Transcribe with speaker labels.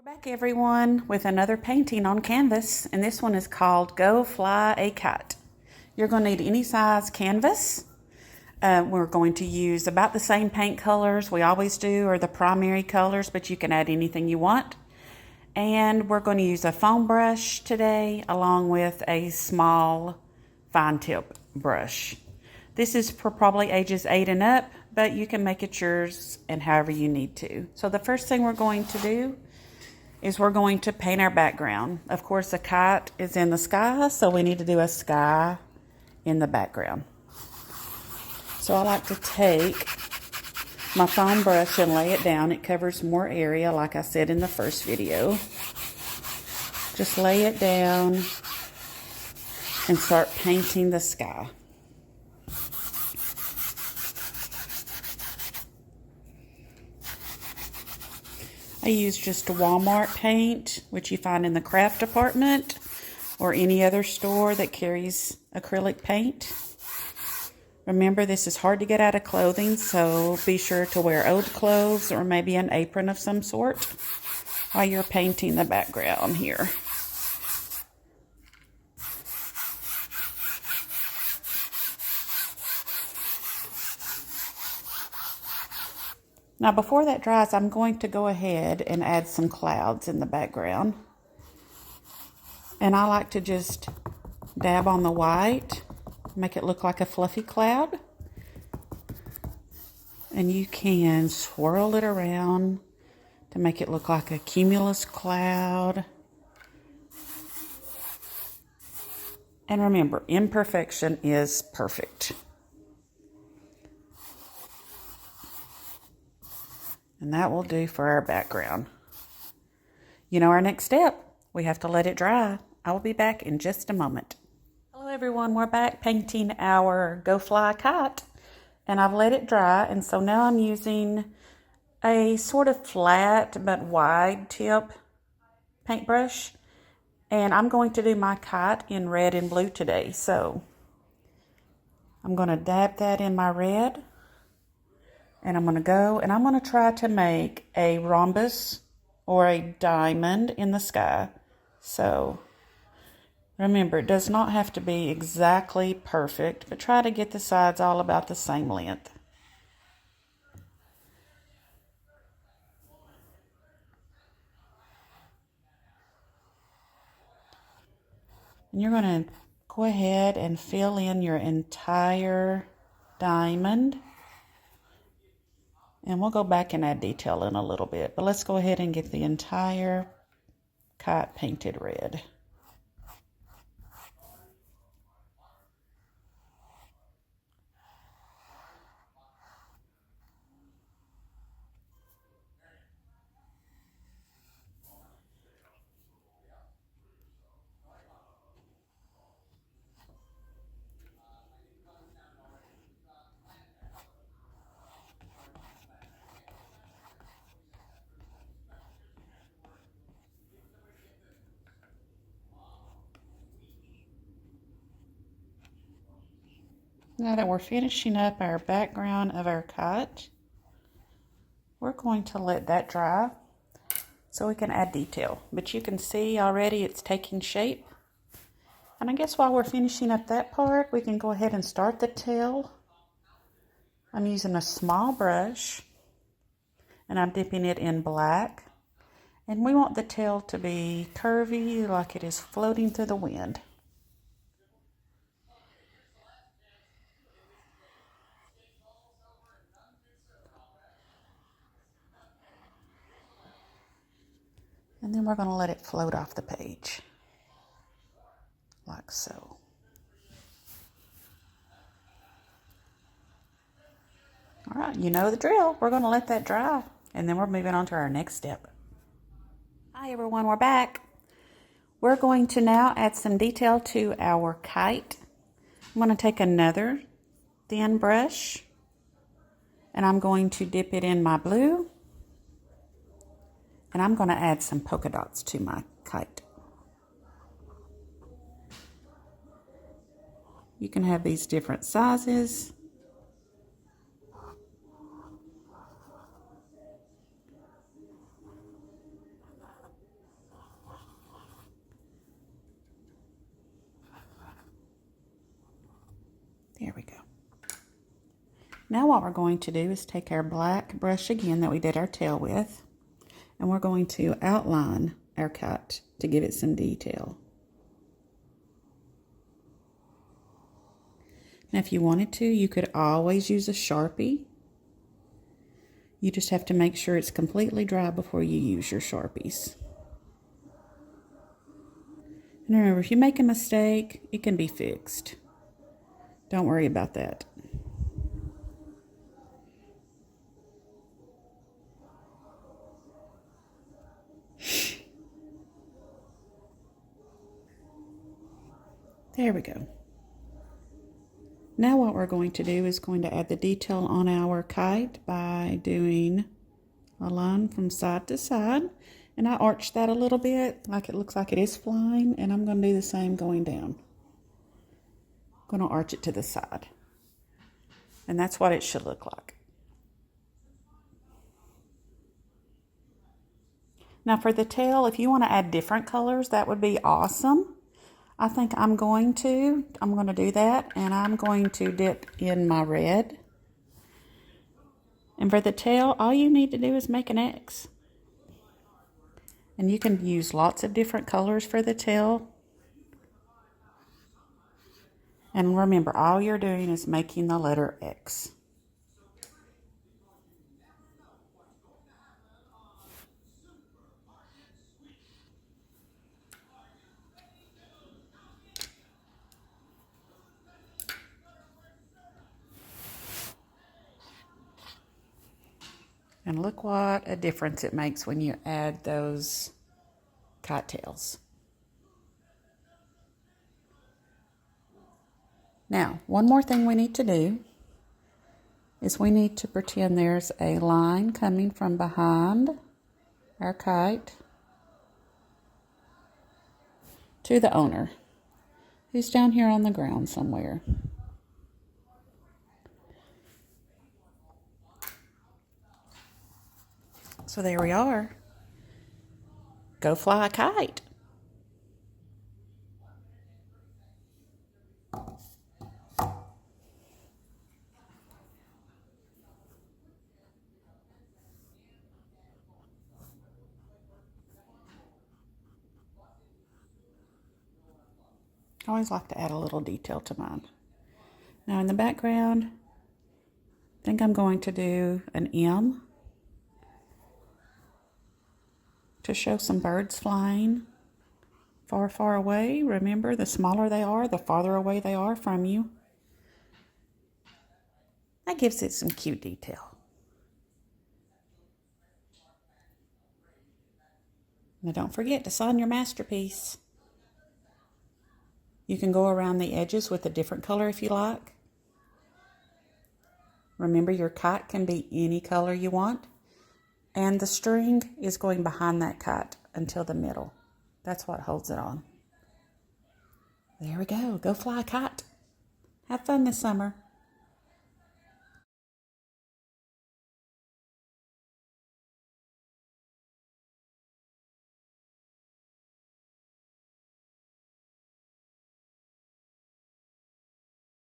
Speaker 1: We're back, everyone, with another painting on canvas, and this one is called Go Fly a Kite. You're going to need any size canvas. We're going to use about the same paint colors we always do, or the primary colors, but you can add anything you want. And we're going to use a foam brush today, along with a small fine tip brush. This is for probably ages 8 and up, but you can make it yours and however you need to. So the first thing we're going to do is we're going to paint our background. Of course, the kite is in the sky, so we need to do a sky in the background. So I like to take my foam brush and lay it down. It covers more area, like I said in the first video. Just lay it down and start painting the sky. I use just Walmart paint, which you find in the craft department or any other store that carries acrylic paint. Remember, this is hard to get out of clothing, so be sure to wear old clothes or maybe an apron of some sort while you're painting the background here. Now, before that dries, I'm going to go ahead and add some clouds in the background. And I like to just dab on the white, make it look like a fluffy cloud. And you can swirl it around to make it look like a cumulus cloud. And remember, imperfection is perfect. And that will do for our background. You know our next step. We have to let it dry. I will be back in just a moment. Hello everyone, we're back painting our Go Fly Kite. And I've let it dry, and so now I'm using a sort of flat but wide tip paintbrush. And I'm going to do my kite in red and blue today. So I'm going to dab that in my red. And I'm going to go and I'm going to try to make a rhombus or a diamond in the sky. So remember, it does not have to be exactly perfect, but try to get the sides all about the same length. And you're going to go ahead and fill in your entire diamond. And we'll go back and add detail in a little bit. But let's go ahead and get the entire kite painted red. Now that we're finishing up our background of our kite, we're going to let that dry so we can add detail. But you can see already it's taking shape. And I guess while we're finishing up that part, we can go ahead and start the tail. I'm using a small brush and I'm dipping it in black. And we want the tail to be curvy, like it is floating through the wind. And then we're going to let it float off the page, like so. All right, you know the drill. We're going to let that dry, and then we're moving on to our next step. Hi everyone, we're back. We're going to now add some detail to our kite. I'm going to take another thin brush, and I'm going to dip it in my blue. And I'm going to add some polka dots to my kite. You can have these different sizes. Now what we're going to do is take our black brush again that we did our tail with, and we're going to outline our kite to give it some detail. Now if you wanted to, you could always use a Sharpie. You just have to make sure it's completely dry before you use your Sharpies. And remember, if you make a mistake, it can be fixed. Don't worry about that. There we go. Now what we're going to do is going to add the detail on our kite by doing a line from side to side. And I arched that a little bit, like it looks like it is flying, and I'm going to do the same going down. I'm going to arch it to the side. And that's what it should look like. Now for the tail, if you want to add different colors, that would be awesome. I think I'm going to do that, and I'm going to dip in my red. And for the tail, all you need to do is make an X. And you can use lots of different colors for the tail. And remember, all you're doing is making the letter X. And look what a difference it makes when you add those kite tails. Now, one more thing we need to do is we need to pretend there's a line coming from behind our kite to the owner, who's down here on the ground somewhere. So there we are. Go fly a kite. I always like to add a little detail to mine. Now in the background, I think I'm going to do an M to show some birds flying far, far away. Remember, the smaller they are, the farther away they are from you. That gives it some cute detail. Now don't forget to sign your masterpiece. You can go around the edges with a different color if you like. Remember, your kite can be any color you want. And the string is going behind that kite until the middle. That's what holds it on. There we go. Go fly a kite. Have fun this summer.